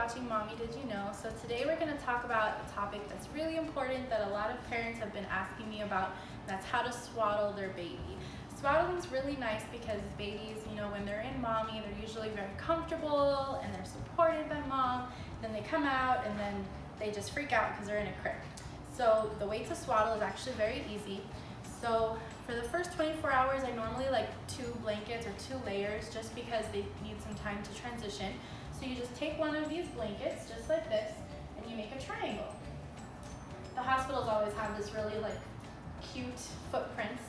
watching Mommy Did You Know? So today we're going to talk about a topic that's really important that a lot of parents have been asking me about, and that's how to swaddle their baby. Swaddling is really nice because babies, when they're in mommy, they're usually very comfortable and they're supported by mom. Then they come out and then they just freak out because they're in a crib. So the way to swaddle is actually very easy. So for the first 24 hours, I normally like 2 blankets or 2 layers just because they need some time to transition. So you just take one of these blankets, just like this, and you make a triangle. The hospitals always have this really cute footprints.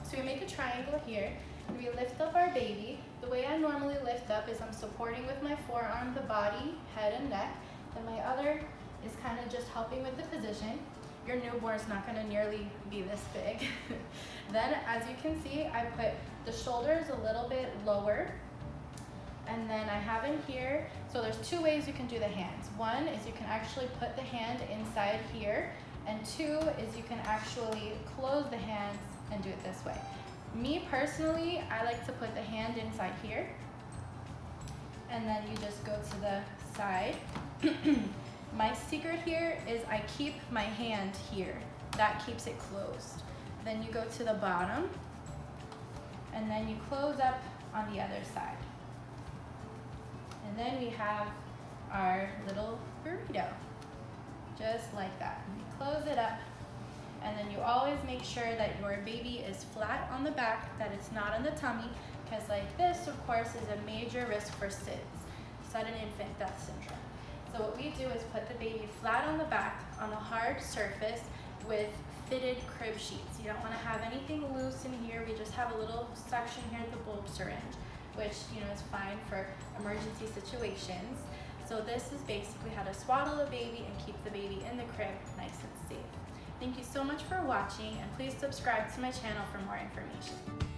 So we make a triangle here, and we lift up our baby. The way I normally lift up is I'm supporting with my forearm the body, head, and neck, and my other is kind of just helping with the position. Your newborn's not going to nearly be this big. Then, as you can see, I put the shoulders a little bit lower, and then I have in here, so there's 2 ways you can do the hands. One is you can actually put the hand inside here, and 2 is you can actually close the hands and do it this way. Me personally, I like to put the hand inside here, and then you just go to the side. My secret here is I keep my hand here. That keeps it closed. Then you go to the bottom, and then you close up on the other side. And then we have our little burrito, just like that. You close it up, and then you always make sure that your baby is flat on the back, that it's not in the tummy, because like this, of course, is a major risk for SIDS, sudden infant death syndrome. So what we do is put the baby flat on the back on a hard surface with fitted crib sheets. You don't want to have anything loose in here. We just have a little suction here at the bulb syringe, which is fine for emergency situations. So this is basically how to swaddle a baby and keep the baby in the crib nice and safe. Thank you so much for watching, and please subscribe to my channel for more information.